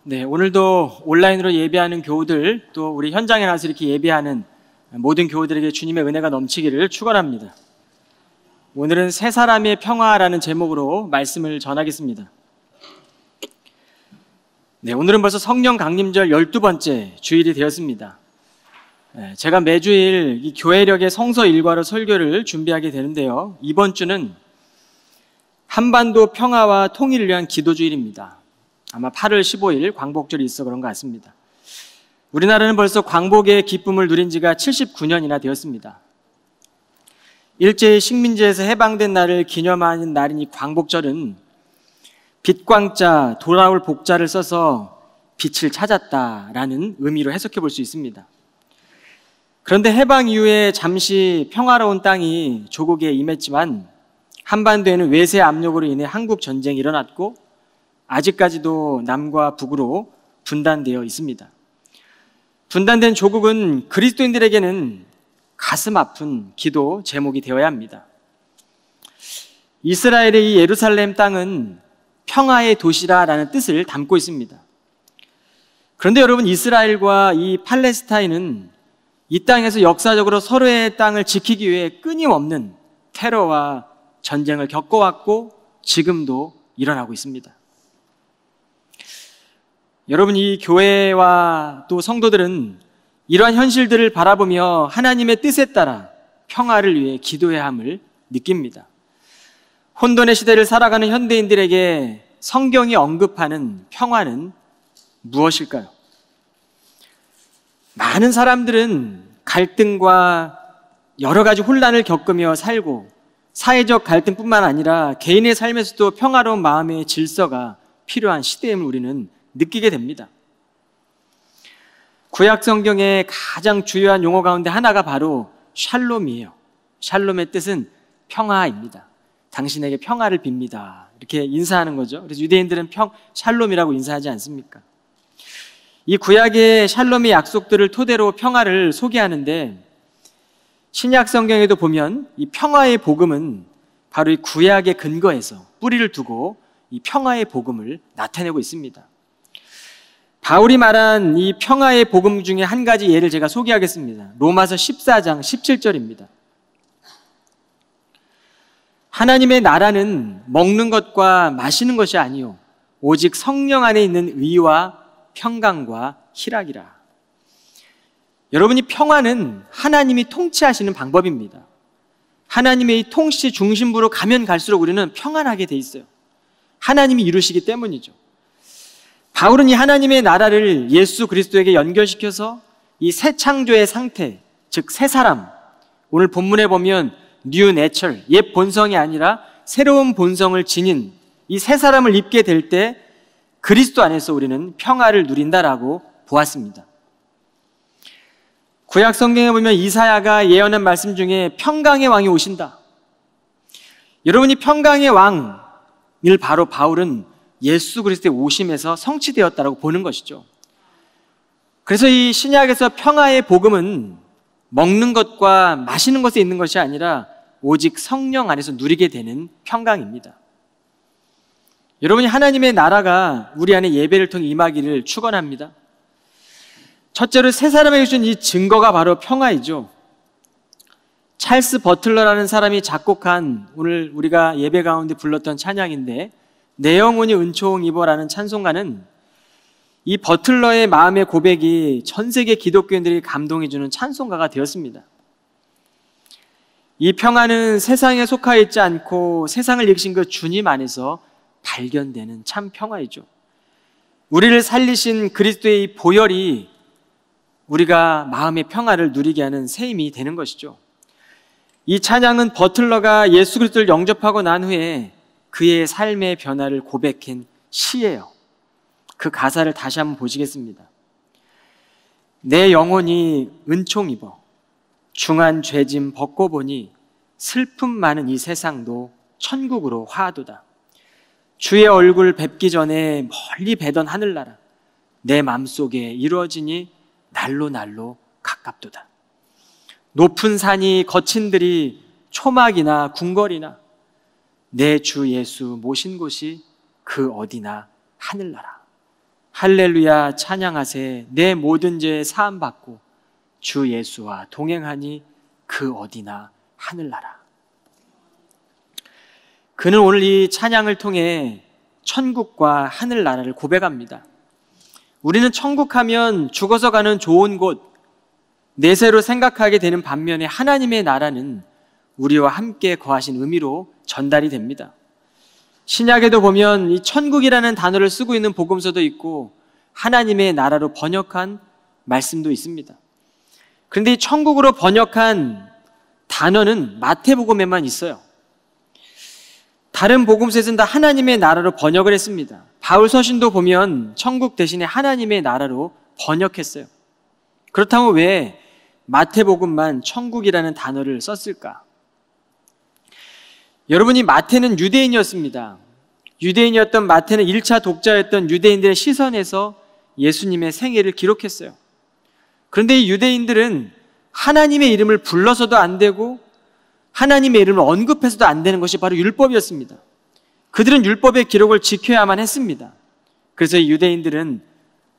네, 오늘도 온라인으로 예배하는 교우들, 또 우리 현장에 나서 이렇게 예배하는 모든 교우들에게 주님의 은혜가 넘치기를 축원합니다. 오늘은 세 사람의 평화라는 제목으로 말씀을 전하겠습니다. 네, 오늘은 벌써 성령 강림절 12번째 주일이 되었습니다. 제가 매주일 이 교회력의 성서 일과로 설교를 준비하게 되는데요, 이번 주는 한반도 평화와 통일을 위한 기도주일입니다. 아마 8월 15일 광복절이 있어 그런 것 같습니다. 우리나라는 벌써 광복의 기쁨을 누린 지가 79년이나 되었습니다. 일제히 식민지에서 해방된 날을 기념하는 날인 이 광복절은 빛광자, 돌아올 복자를 써서 빛을 찾았다라는 의미로 해석해 볼 수 있습니다. 그런데 해방 이후에 잠시 평화로운 땅이 조국에 임했지만 한반도에는 외세 압력으로 인해 한국 전쟁이 일어났고 아직까지도 남과 북으로 분단되어 있습니다. 분단된 조국은 그리스도인들에게는 가슴 아픈 기도 제목이 되어야 합니다. 이스라엘의 이 예루살렘 땅은 평화의 도시라라는 뜻을 담고 있습니다. 그런데 여러분, 이스라엘과 이 팔레스타인은 이 땅에서 역사적으로 서로의 땅을 지키기 위해 끊임없는 테러와 전쟁을 겪어왔고 지금도 일어나고 있습니다. 여러분, 이 교회와 또 성도들은 이러한 현실들을 바라보며 하나님의 뜻에 따라 평화를 위해 기도해야 함을 느낍니다. 혼돈의 시대를 살아가는 현대인들에게 성경이 언급하는 평화는 무엇일까요? 많은 사람들은 갈등과 여러 가지 혼란을 겪으며 살고 사회적 갈등뿐만 아니라 개인의 삶에서도 평화로운 마음의 질서가 필요한 시대임을 우리는 느끼게 됩니다. 구약 성경의 가장 주요한 용어 가운데 하나가 바로 샬롬이에요. 샬롬의 뜻은 평화입니다. 당신에게 평화를 빕니다. 이렇게 인사하는 거죠. 그래서 유대인들은 샬롬이라고 인사하지 않습니까? 이 구약의 샬롬의 약속들을 토대로 평화를 소개하는데 신약 성경에도 보면 이 평화의 복음은 바로 이 구약의 근거에서 뿌리를 두고 이 평화의 복음을 나타내고 있습니다. 바울이 말한 이 평화의 복음 중에 한 가지 예를 제가 소개하겠습니다. 로마서 14장 17절입니다. 하나님의 나라는 먹는 것과 마시는 것이 아니요 오직 성령 안에 있는 의와 평강과 희락이라. 여러분이 평화는 하나님이 통치하시는 방법입니다. 하나님의 이 통치 중심부로 가면 갈수록 우리는 평안하게 돼 있어요. 하나님이 이루시기 때문이죠. 바울은 이 하나님의 나라를 예수 그리스도에게 연결시켜서 이 새 창조의 상태, 즉 새 사람, 오늘 본문에 보면 new nature, 옛 본성이 아니라 새로운 본성을 지닌 이 새 사람을 입게 될 때 그리스도 안에서 우리는 평화를 누린다라고 보았습니다. 구약 성경에 보면 이사야가 예언한 말씀 중에 평강의 왕이 오신다. 여러분이 평강의 왕을 바로 바울은 예수 그리스도의 오심에서 성취되었다라고 보는 것이죠. 그래서 이 신약에서 평화의 복음은 먹는 것과 마시는 것에 있는 것이 아니라 오직 성령 안에서 누리게 되는 평강입니다. 여러분이 하나님의 나라가 우리 안에 예배를 통해 임하기를 축원합니다. 첫째로 새 사람에게 주신 이 증거가 바로 평화이죠. 찰스 버틀러라는 사람이 작곡한 오늘 우리가 예배 가운데 불렀던 찬양인데 내 영혼이 은총 입어라는 찬송가는 이 버틀러의 마음의 고백이 전 세계 기독교인들이 감동해주는 찬송가가 되었습니다. 이 평화는 세상에 속하여 있지 않고 세상을 이기신 그 주님 안에서 발견되는 참 평화이죠. 우리를 살리신 그리스도의 이 보혈이 우리가 마음의 평화를 누리게 하는 새 힘이 되는 것이죠. 이 찬양은 버틀러가 예수 그리스도를 영접하고 난 후에 그의 삶의 변화를 고백한 시예요. 그 가사를 다시 한번 보시겠습니다. 내 영혼이 은총 입어 중한 죄짐 벗고 보니 슬픔 많은 이 세상도 천국으로 화하도다. 주의 얼굴 뵙기 전에 멀리 뵈던 하늘나라 내 맘속에 이루어지니 날로 날로 가깝도다. 높은 산이 거친 들이 초막이나 궁궐이나 내 주 예수 모신 곳이 그 어디나 하늘나라. 할렐루야 찬양하세. 내 모든 죄 사함 받고 주 예수와 동행하니 그 어디나 하늘나라. 그는 오늘 이 찬양을 통해 천국과 하늘나라를 고백합니다. 우리는 천국하면 죽어서 가는 좋은 곳, 내세로 생각하게 되는 반면에 하나님의 나라는 우리와 함께 거하신 의미로 전달이 됩니다. 신약에도 보면 이 천국이라는 단어를 쓰고 있는 복음서도 있고 하나님의 나라로 번역한 말씀도 있습니다. 그런데 이 천국으로 번역한 단어는 마태복음에만 있어요. 다른 복음서에서는 다 하나님의 나라로 번역을 했습니다. 바울 서신도 보면 천국 대신에 하나님의 나라로 번역했어요. 그렇다면 왜 마태복음만 천국이라는 단어를 썼을까? 여러분이 마태는 유대인이었습니다. 유대인이었던 마태는 1차 독자였던 유대인들의 시선에서 예수님의 생애를 기록했어요. 그런데 이 유대인들은 하나님의 이름을 불러서도 안 되고 하나님의 이름을 언급해서도 안 되는 것이 바로 율법이었습니다. 그들은 율법의 기록을 지켜야만 했습니다. 그래서 이 유대인들은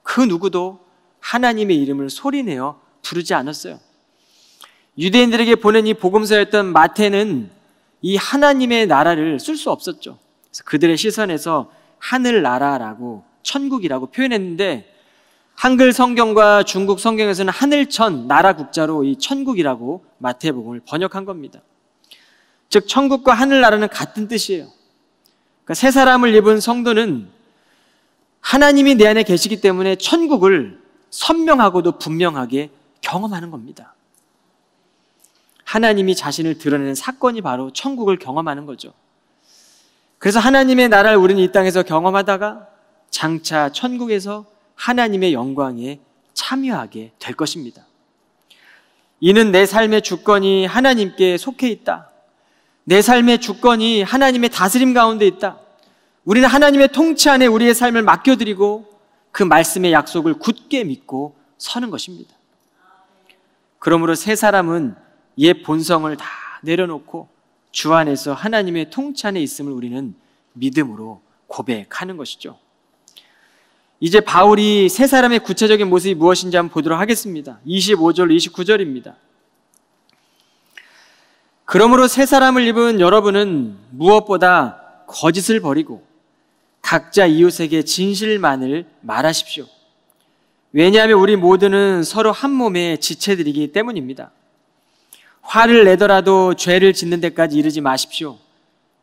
그 누구도 하나님의 이름을 소리내어 부르지 않았어요. 유대인들에게 보낸 이 복음서였던 마태는 이 하나님의 나라를 쓸 수 없었죠. 그래서 그들의 시선에서 하늘나라라고 천국이라고 표현했는데 한글 성경과 중국 성경에서는 하늘천, 나라 국자로 이 천국이라고 마태복음을 번역한 겁니다. 즉 천국과 하늘나라는 같은 뜻이에요. 그러니까 새 사람을 입은 성도는 하나님이 내 안에 계시기 때문에 천국을 선명하고도 분명하게 경험하는 겁니다. 하나님이 자신을 드러내는 사건이 바로 천국을 경험하는 거죠. 그래서 하나님의 나라를 우리는 이 땅에서 경험하다가 장차 천국에서 하나님의 영광에 참여하게 될 것입니다. 이는 내 삶의 주권이 하나님께 속해 있다. 내 삶의 주권이 하나님의 다스림 가운데 있다. 우리는 하나님의 통치 안에 우리의 삶을 맡겨드리고 그 말씀의 약속을 굳게 믿고 서는 것입니다. 그러므로 새 사람은 옛 본성을 다 내려놓고 주 안에서 하나님의 통치 안에 있음을 우리는 믿음으로 고백하는 것이죠. 이제 바울이 새 사람의 구체적인 모습이 무엇인지 한번 보도록 하겠습니다. 25절, 29절입니다. 그러므로 새 사람을 입은 여러분은 무엇보다 거짓을 버리고 각자 이웃에게 진실만을 말하십시오. 왜냐하면 우리 모두는 서로 한 몸의 지체들이기 때문입니다. 화를 내더라도 죄를 짓는 데까지 이르지 마십시오.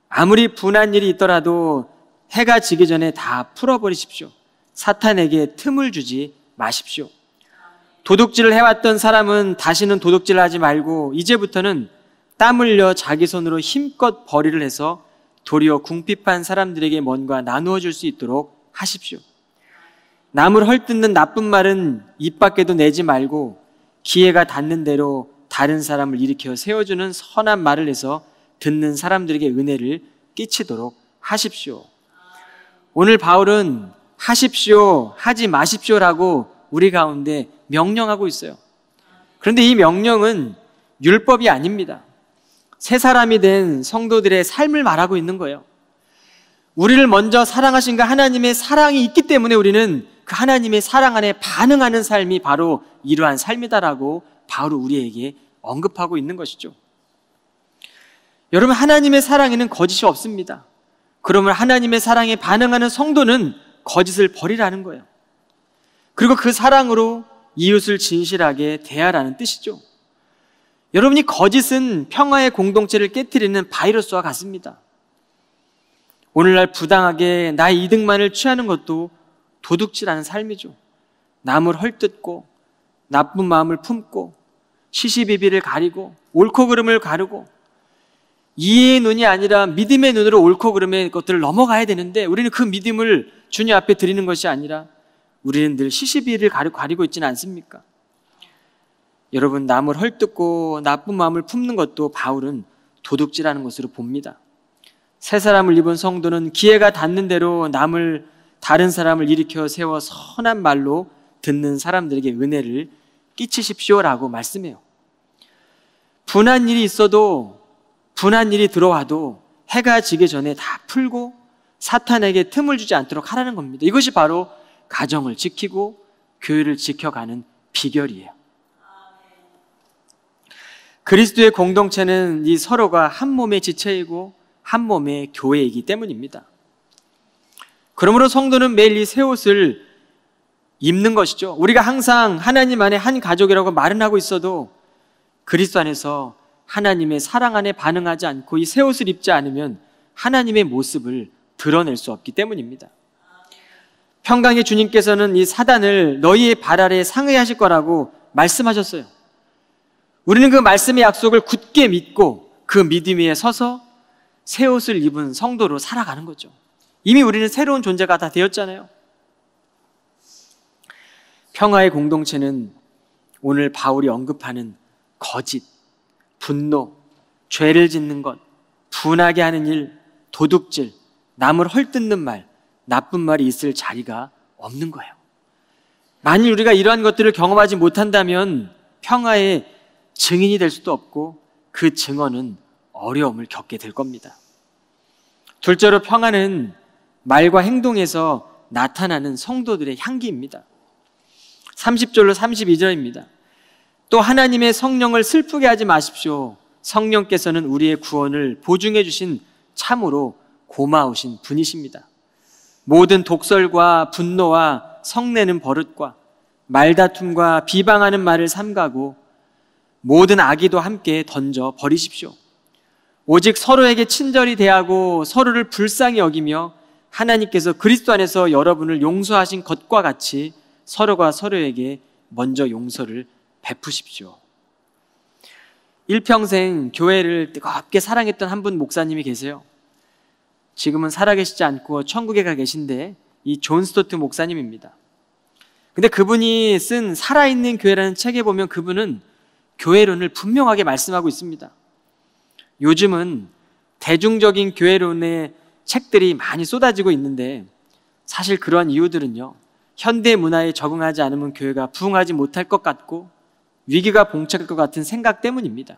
아무리 분한 일이 있더라도 해가 지기 전에 다 풀어버리십시오. 사탄에게 틈을 주지 마십시오. 도둑질을 해왔던 사람은 다시는 도둑질을 하지 말고 이제부터는 땀 흘려 자기 손으로 힘껏 벌이를 해서 도리어 궁핍한 사람들에게 뭔가 나누어 줄 수 있도록 하십시오. 남을 헐뜯는 나쁜 말은 입 밖에도 내지 말고 기회가 닿는 대로 다른 사람을 일으켜 세워주는 선한 말을 해서 듣는 사람들에게 은혜를 끼치도록 하십시오. 오늘 바울은 하십시오, 하지 마십시오라고 우리 가운데 명령하고 있어요. 그런데 이 명령은 율법이 아닙니다. 새 사람이 된 성도들의 삶을 말하고 있는 거예요. 우리를 먼저 사랑하신 그 하나님의 사랑이 있기 때문에 우리는 그 하나님의 사랑 안에 반응하는 삶이 바로 이러한 삶이다라고 바로 우리에게 언급하고 있는 것이죠. 여러분, 하나님의 사랑에는 거짓이 없습니다. 그러면 하나님의 사랑에 반응하는 성도는 거짓을 버리라는 거예요. 그리고 그 사랑으로 이웃을 진실하게 대하라는 뜻이죠. 여러분이 거짓은 평화의 공동체를 깨트리는 바이러스와 같습니다. 오늘날 부당하게 나의 이득만을 취하는 것도 도둑질하는 삶이죠. 남을 헐뜯고 나쁜 마음을 품고 시시비비를 가리고 옳고 그름을 가르고 이해의 눈이 아니라 믿음의 눈으로 옳고 그름의 것들을 넘어가야 되는데 우리는 그 믿음을 주님 앞에 드리는 것이 아니라 우리는 늘 시시비비를 가리고 있지는 않습니까? 여러분, 남을 헐뜯고 나쁜 마음을 품는 것도 바울은 도둑질하는 것으로 봅니다. 새 사람을 입은 성도는 기회가 닿는 대로 다른 사람을 일으켜 세워 선한 말로 듣는 사람들에게 은혜를 끼치십시오라고 말씀해요. 분한 일이 있어도 분한 일이 들어와도 해가 지기 전에 다 풀고 사탄에게 틈을 주지 않도록 하라는 겁니다. 이것이 바로 가정을 지키고 교회를 지켜가는 비결이에요. 그리스도의 공동체는 이 서로가 한 몸의 지체이고 한 몸의 교회이기 때문입니다. 그러므로 성도는 매일 이 새 옷을 입는 것이죠. 우리가 항상 하나님 안에 한 가족이라고 말은 하고 있어도 그리스도 안에서 하나님의 사랑 안에 반응하지 않고 이 새 옷을 입지 않으면 하나님의 모습을 드러낼 수 없기 때문입니다. 평강의 주님께서는 이 사단을 너희의 발 아래 상의하실 거라고 말씀하셨어요. 우리는 그 말씀의 약속을 굳게 믿고 그 믿음 위에 서서 새 옷을 입은 성도로 살아가는 거죠. 이미 우리는 새로운 존재가 다 되었잖아요. 평화의 공동체는 오늘 바울이 언급하는 거짓, 분노, 죄를 짓는 것, 분하게 하는 일, 도둑질, 남을 헐뜯는 말, 나쁜 말이 있을 자리가 없는 거예요. 만일 우리가 이러한 것들을 경험하지 못한다면 평화의 증인이 될 수도 없고 그 증언은 어려움을 겪게 될 겁니다. 둘째로 평화는 말과 행동에서 나타나는 성도들의 향기입니다. 30절로 32절입니다. 또 하나님의 성령을 슬프게 하지 마십시오. 성령께서는 우리의 구원을 보증해 주신 참으로 고마우신 분이십니다. 모든 독설과 분노와 성내는 버릇과 말다툼과 비방하는 말을 삼가고 모든 악의도 함께 던져 버리십시오. 오직 서로에게 친절히 대하고 서로를 불쌍히 여기며 하나님께서 그리스도 안에서 여러분을 용서하신 것과 같이 서로가 서로에게 먼저 용서를 베푸십시오. 일평생 교회를 뜨겁게 사랑했던 한 분 목사님이 계세요. 지금은 살아계시지 않고 천국에 가 계신데 이 존 스토트 목사님입니다. 근데 그분이 쓴 살아있는 교회라는 책에 보면 그분은 교회론을 분명하게 말씀하고 있습니다. 요즘은 대중적인 교회론의 책들이 많이 쏟아지고 있는데 사실 그러한 이유들은요, 현대 문화에 적응하지 않으면 교회가 부흥하지 못할 것 같고 위기가 봉착할 것 같은 생각 때문입니다.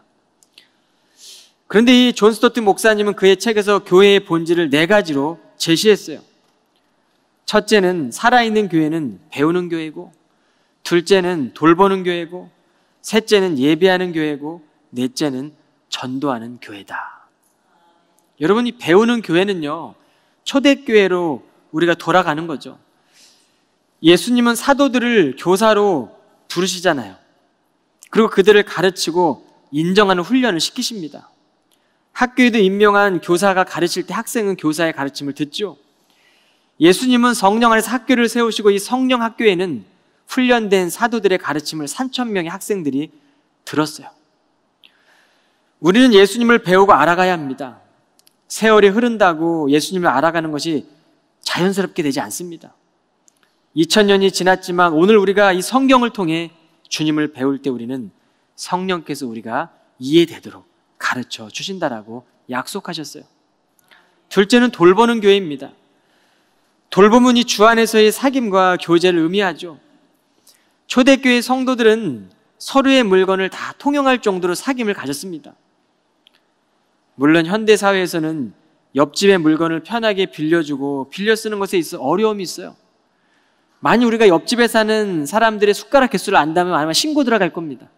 그런데 이 존 스토트 목사님은 그의 책에서 교회의 본질을 4가지로 제시했어요. 첫째는 살아있는 교회는 배우는 교회고, 둘째는 돌보는 교회고, 셋째는 예배하는 교회고, 넷째는 전도하는 교회다. 여러분, 이 배우는 교회는요, 초대교회로 우리가 돌아가는 거죠. 예수님은 사도들을 교사로 부르시잖아요. 그리고 그들을 가르치고 인정하는 훈련을 시키십니다. 학교에도 임명한 교사가 가르칠 때 학생은 교사의 가르침을 듣죠. 예수님은 성령 안에서 학교를 세우시고 이 성령 학교에는 훈련된 사도들의 가르침을 3,000명의 학생들이 들었어요. 우리는 예수님을 배우고 알아가야 합니다. 세월이 흐른다고 예수님을 알아가는 것이 자연스럽게 되지 않습니다. 2000년이 지났지만 오늘 우리가 이 성경을 통해 주님을 배울 때 우리는 성령께서 우리가 이해되도록 가르쳐 주신다라고 약속하셨어요. 둘째는 돌보는 교회입니다. 돌봄은 이 주 안에서의 사귐과 교제를 의미하죠. 초대교회 성도들은 서로의 물건을 다 통용할 정도로 사귐을 가졌습니다. 물론 현대사회에서는 옆집의 물건을 편하게 빌려주고 빌려 쓰는 것에 있어 어려움이 있어요. 만약 우리가 옆집에 사는 사람들의 숟가락 개수를 안다면 아마 신고 들어갈 겁니다.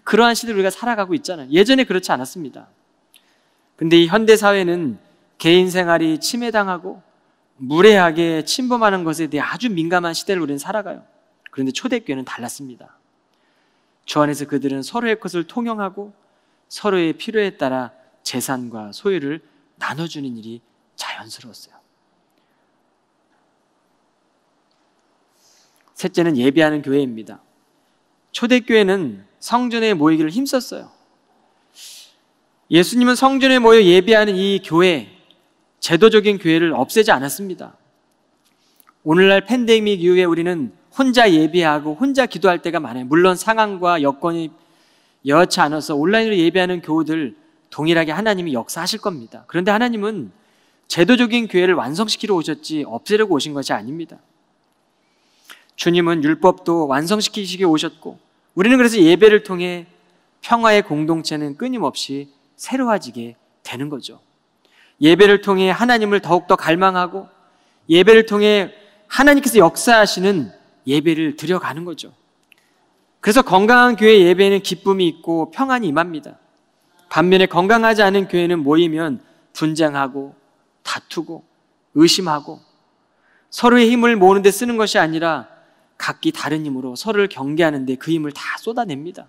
그러한 시대를 우리가 살아가고 있잖아요. 예전에 그렇지 않았습니다. 근데 이 현대사회는 개인 생활이 침해당하고 무례하게 침범하는 것에 대해 아주 민감한 시대를 우리는 살아가요. 그런데 초대교회는 달랐습니다. 주 안에서 그들은 서로의 것을 통용하고 서로의 필요에 따라 재산과 소유를 나눠주는 일이 자연스러웠어요. 셋째는 예배하는 교회입니다. 초대교회는 성전에 모이기를 힘썼어요. 예수님은 성전에 모여 예배하는 이 교회, 제도적인 교회를 없애지 않았습니다. 오늘날 팬데믹 이후에 우리는 혼자 예배하고 혼자 기도할 때가 많아요. 물론 상황과 여건이 여하치 않아서 온라인으로 예배하는 교우들 동일하게 하나님이 역사하실 겁니다. 그런데 하나님은 제도적인 교회를 완성시키러 오셨지 없애려고 오신 것이 아닙니다. 주님은 율법도 완성시키시기 오셨고 우리는 그래서 예배를 통해 평화의 공동체는 끊임없이 새로워지게 되는 거죠. 예배를 통해 하나님을 더욱더 갈망하고 예배를 통해 하나님께서 역사하시는 예배를 드려가는 거죠. 그래서 건강한 교회 예배에는 기쁨이 있고 평안이 임합니다. 반면에 건강하지 않은 교회는 모이면 분쟁하고 다투고 의심하고 서로의 힘을 모으는 데 쓰는 것이 아니라 각기 다른 힘으로 서로를 경계하는 데 그 힘을 다 쏟아냅니다.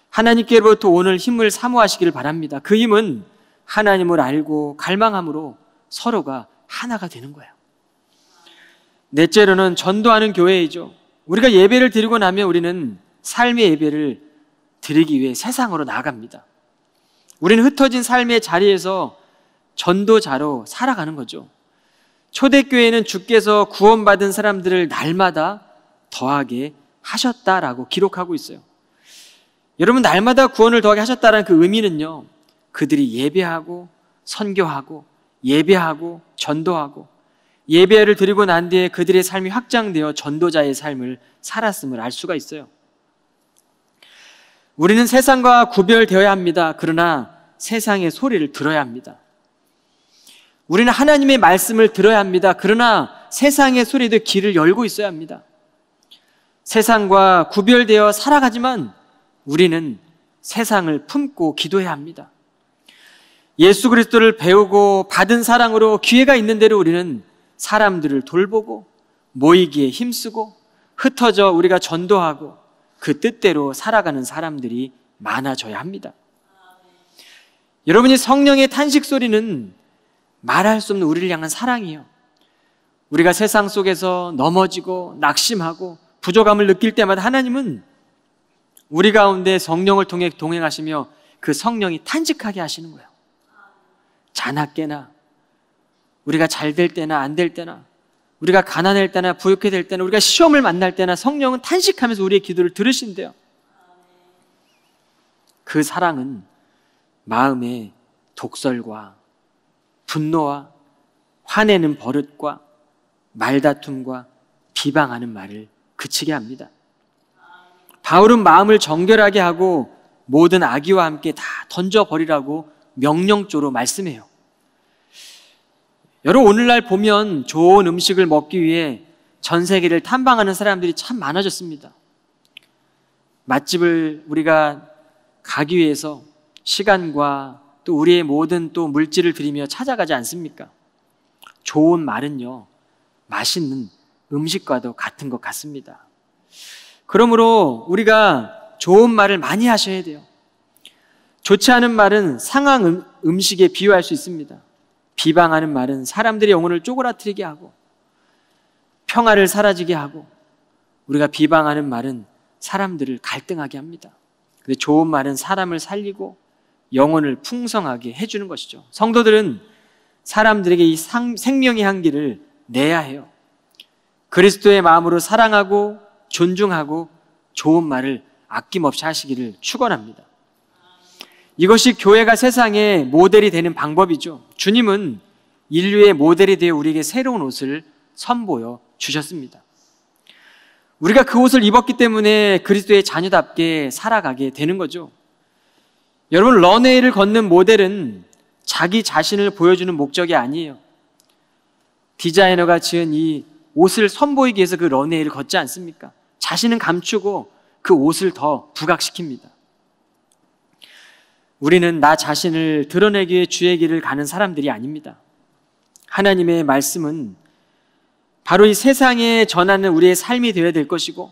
하나님께로부터 오늘 힘을 사모하시기를 바랍니다. 그 힘은 하나님을 알고 갈망함으로 서로가 하나가 되는 거예요. 넷째로는 전도하는 교회이죠. 우리가 예배를 드리고 나면 우리는 삶의 예배를 드리기 위해 세상으로 나아갑니다. 우리는 흩어진 삶의 자리에서 전도자로 살아가는 거죠. 초대교회는 주께서 구원받은 사람들을 날마다 더하게 하셨다라고 기록하고 있어요. 여러분, 날마다 구원을 더하게 하셨다는 그 의미는요, 그들이 예배하고 선교하고 예배하고 전도하고 예배를 드리고 난 뒤에 그들의 삶이 확장되어 전도자의 삶을 살았음을 알 수가 있어요. 우리는 세상과 구별되어야 합니다. 그러나 세상의 소리를 들어야 합니다. 우리는 하나님의 말씀을 들어야 합니다. 그러나 세상의 소리도 귀를 열고 있어야 합니다. 세상과 구별되어 살아가지만 우리는 세상을 품고 기도해야 합니다. 예수 그리스도를 배우고 받은 사랑으로 기회가 있는 대로 우리는 사람들을 돌보고 모이기에 힘쓰고 흩어져 우리가 전도하고 그 뜻대로 살아가는 사람들이 많아져야 합니다. 여러분이 성령의 탄식 소리는 말할 수 없는 우리를 향한 사랑이에요. 우리가 세상 속에서 넘어지고 낙심하고 부족함을 느낄 때마다 하나님은 우리 가운데 성령을 통해 동행하시며 그 성령이 탄식하게 하시는 거예요. 자나깨나 우리가 잘 될 때나 안 될 때나 우리가 가난할 때나 부유하게 될 때나 우리가 시험을 만날 때나 성령은 탄식하면서 우리의 기도를 들으신대요. 그 사랑은 마음의 독설과 분노와 화내는 버릇과 말다툼과 비방하는 말을 그치게 합니다. 바울은 마음을 정결하게 하고 모든 악의와 함께 다 던져버리라고 명령조로 말씀해요. 여러분, 오늘날 보면 좋은 음식을 먹기 위해 전 세계를 탐방하는 사람들이 참 많아졌습니다. 맛집을 우리가 가기 위해서 시간과 또 우리의 모든 또 물질을 들이며 찾아가지 않습니까? 좋은 말은요, 맛있는 음식과도 같은 것 같습니다. 그러므로 우리가 좋은 말을 많이 하셔야 돼요. 좋지 않은 말은 상한 음식에 비유할 수 있습니다. 비방하는 말은 사람들의 영혼을 쪼그라뜨리게 하고 평화를 사라지게 하고 우리가 비방하는 말은 사람들을 갈등하게 합니다. 근데 좋은 말은 사람을 살리고 영혼을 풍성하게 해주는 것이죠. 성도들은 사람들에게 이 생명의 향기를 내야 해요. 그리스도의 마음으로 사랑하고 존중하고 좋은 말을 아낌없이 하시기를 축원합니다. 이것이 교회가 세상의 모델이 되는 방법이죠. 주님은 인류의 모델이 되어 우리에게 새로운 옷을 선보여 주셨습니다. 우리가 그 옷을 입었기 때문에 그리스도의 자녀답게 살아가게 되는 거죠. 여러분, 런웨이를 걷는 모델은 자기 자신을 보여주는 목적이 아니에요. 디자이너가 지은 이 옷을 선보이기 위해서 그 런웨이를 걷지 않습니까? 자신은 감추고 그 옷을 더 부각시킵니다. 우리는 나 자신을 드러내기 위해 주의 길을 가는 사람들이 아닙니다. 하나님의 말씀은 바로 이 세상에 전하는 우리의 삶이 되어야 될 것이고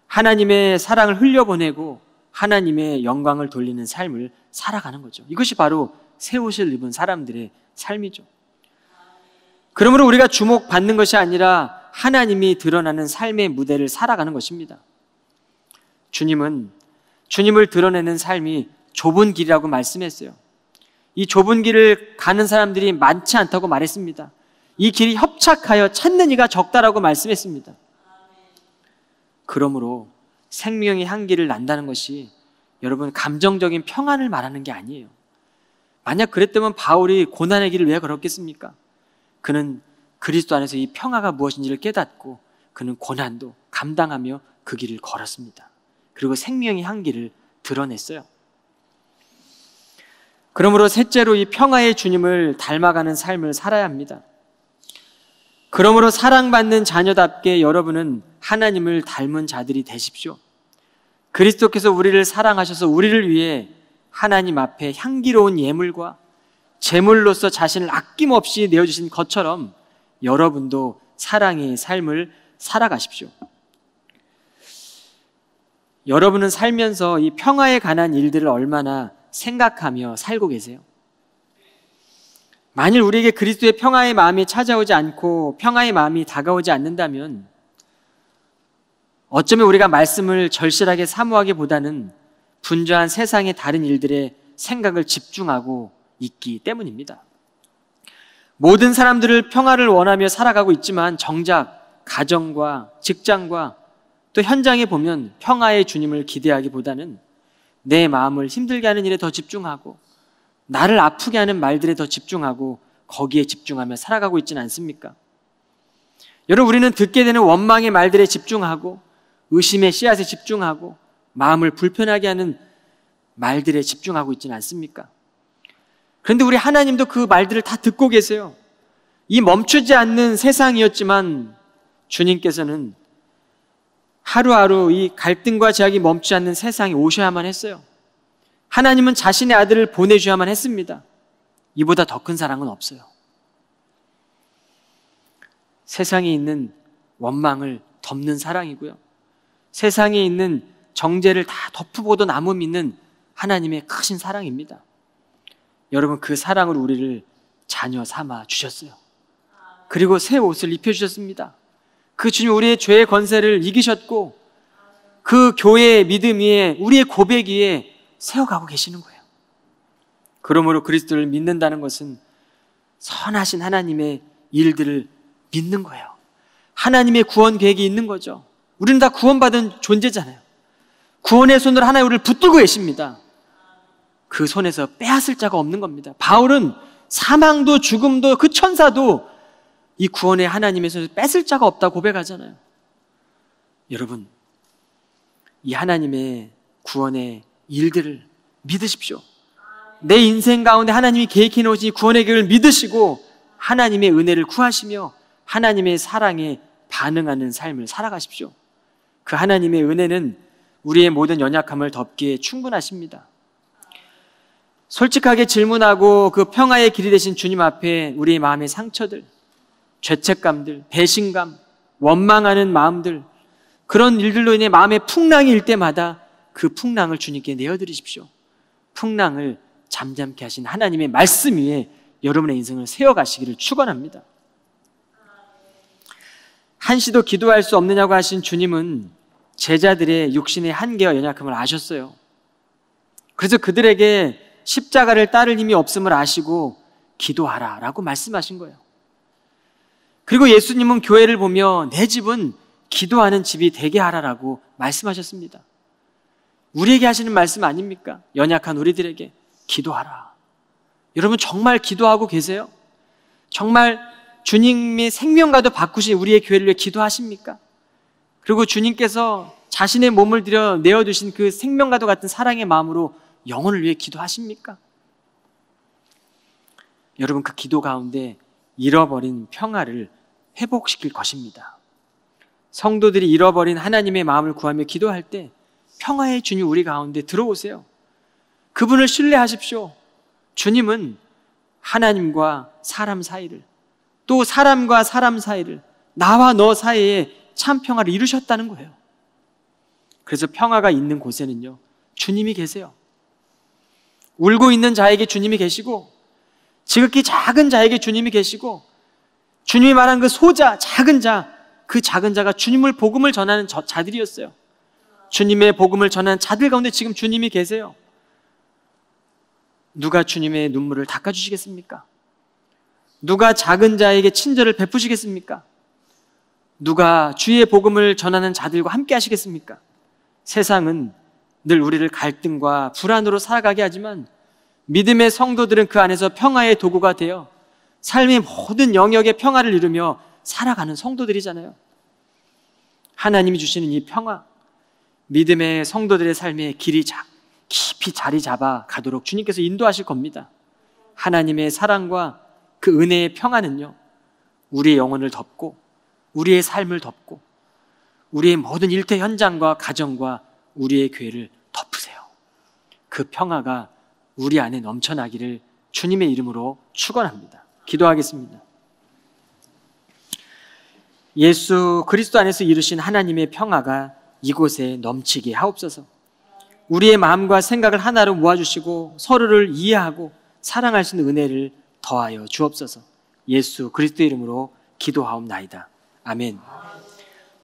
하나님의 사랑을 흘려보내고 하나님의 영광을 돌리는 삶을 살아가는 거죠. 이것이 바로 새 옷을 입은 사람들의 삶이죠. 그러므로 우리가 주목받는 것이 아니라 하나님이 드러나는 삶의 무대를 살아가는 것입니다. 주님은 주님을 드러내는 삶이 좁은 길이라고 말씀했어요. 이 좁은 길을 가는 사람들이 많지 않다고 말했습니다. 이 길이 협착하여 찾는 이가 적다라고 말씀했습니다. 그러므로 생명의 향기를 난다는 것이 여러분 감정적인 평안을 말하는 게 아니에요. 만약 그랬다면 바울이 고난의 길을 왜 걸었겠습니까? 그는 그리스도 안에서 이 평화가 무엇인지를 깨닫고 그는 고난도 감당하며 그 길을 걸었습니다. 그리고 생명의 향기를 드러냈어요. 그러므로 셋째로 이 평화의 주님을 닮아가는 삶을 살아야 합니다. 그러므로 사랑받는 자녀답게 여러분은 하나님을 닮은 자들이 되십시오. 그리스도께서 우리를 사랑하셔서 우리를 위해 하나님 앞에 향기로운 예물과 제물로서 자신을 아낌없이 내어주신 것처럼 여러분도 사랑의 삶을 살아가십시오. 여러분은 살면서 이 평화에 관한 일들을 얼마나 생각하며 살고 계세요? 만일 우리에게 그리스도의 평화의 마음이 찾아오지 않고 평화의 마음이 다가오지 않는다면 어쩌면 우리가 말씀을 절실하게 사모하기보다는 분주한 세상의 다른 일들에 생각을 집중하고 있기 때문입니다. 모든 사람들을 평화를 원하며 살아가고 있지만 정작 가정과 직장과 또 현장에 보면 평화의 주님을 기대하기보다는 내 마음을 힘들게 하는 일에 더 집중하고 나를 아프게 하는 말들에 더 집중하고 거기에 집중하며 살아가고 있지는 않습니까? 여러분, 우리는 듣게 되는 원망의 말들에 집중하고 의심의 씨앗에 집중하고 마음을 불편하게 하는 말들에 집중하고 있지는 않습니까? 그런데 우리 하나님도 그 말들을 다 듣고 계세요. 이 멈추지 않는 세상이었지만 주님께서는 하루하루 이 갈등과 제약이 멈추지 않는 세상에 오셔야만 했어요. 하나님은 자신의 아들을 보내주야만 했습니다. 이보다 더 큰 사랑은 없어요. 세상에 있는 원망을 덮는 사랑이고요, 세상에 있는 정죄를 다 덮어보도 남음 있는 하나님의 크신 사랑입니다. 여러분, 그 사랑으로 우리를 자녀 삼아 주셨어요. 그리고 새 옷을 입혀주셨습니다. 그 주님, 우리의 죄의 권세를 이기셨고 그 교회의 믿음 위에, 우리의 고백 위에 세워가고 계시는 거예요. 그러므로 그리스도를 믿는다는 것은 선하신 하나님의 일들을 믿는 거예요. 하나님의 구원 계획이 있는 거죠. 우리는 다 구원받은 존재잖아요. 구원의 손으로 하나님 우리를 붙들고 계십니다. 그 손에서 빼앗을 자가 없는 겁니다. 바울은 사망도 죽음도 그 천사도 이 구원의 하나님의 손에서 뺏을 자가 없다고 고백하잖아요. 여러분, 이 하나님의 구원의 일들을 믿으십시오. 내 인생 가운데 하나님이 계획해 놓으신 이 구원의 계획을 믿으시고 하나님의 은혜를 구하시며 하나님의 사랑에 반응하는 삶을 살아가십시오. 그 하나님의 은혜는 우리의 모든 연약함을 덮기에 충분하십니다. 솔직하게 질문하고 그 평화의 길이 되신 주님 앞에 우리의 마음의 상처들, 죄책감들, 배신감, 원망하는 마음들, 그런 일들로 인해 마음의 풍랑이 일 때마다 그 풍랑을 주님께 내어드리십시오. 풍랑을 잠잠케 하신 하나님의 말씀 위에 여러분의 인생을 세워가시기를 축원합니다. 한시도 기도할 수 없느냐고 하신 주님은 제자들의 육신의 한계와 연약함을 아셨어요. 그래서 그들에게 십자가를 따를 힘이 없음을 아시고 기도하라 라고 말씀하신 거예요. 그리고 예수님은 교회를 보며 내 집은 기도하는 집이 되게 하라라고 말씀하셨습니다. 우리에게 하시는 말씀 아닙니까? 연약한 우리들에게 기도하라. 여러분, 정말 기도하고 계세요? 정말 주님의 생명과도 바꾸신 우리의 교회를 위해 기도하십니까? 그리고 주님께서 자신의 몸을 들여 내어두신 그 생명과도 같은 사랑의 마음으로 영혼을 위해 기도하십니까? 여러분, 그 기도 가운데 잃어버린 평화를 회복시킬 것입니다. 성도들이 잃어버린 하나님의 마음을 구하며 기도할 때 평화의 주님 우리 가운데 들어오세요. 그분을 신뢰하십시오. 주님은 하나님과 사람 사이를, 또 사람과 사람 사이를, 나와 너 사이에 참 평화를 이루셨다는 거예요. 그래서 평화가 있는 곳에는요, 주님이 계세요. 울고 있는 자에게 주님이 계시고, 지극히 작은 자에게 주님이 계시고, 주님이 말한 그 소자, 작은 자, 그 작은 자가 주님을 복음을 전하는 자들이었어요. 주님의 복음을 전하는 자들 가운데 지금 주님이 계세요. 누가 주님의 눈물을 닦아주시겠습니까? 누가 작은 자에게 친절을 베푸시겠습니까? 누가 주의 복음을 전하는 자들과 함께 하시겠습니까? 세상은 늘 우리를 갈등과 불안으로 살아가게 하지만 믿음의 성도들은 그 안에서 평화의 도구가 되어 삶의 모든 영역의 평화를 이루며 살아가는 성도들이잖아요. 하나님이 주시는 이 평화, 믿음의 성도들의 삶에 깊이 자리 잡아 가도록 주님께서 인도하실 겁니다. 하나님의 사랑과 그 은혜의 평화는요, 우리의 영혼을 덮고 우리의 삶을 덮고 우리의 모든 일터 현장과 가정과 우리의 교회를 덮으세요. 그 평화가 우리 안에 넘쳐나기를 주님의 이름으로 축원합니다. 기도하겠습니다. 예수 그리스도 안에서 이루신 하나님의 평화가 이곳에 넘치게 하옵소서. 우리의 마음과 생각을 하나로 모아주시고 서로를 이해하고 사랑할 수 있는 은혜를 더하여 주옵소서. 예수 그리스도 이름으로 기도하옵나이다. 아멘.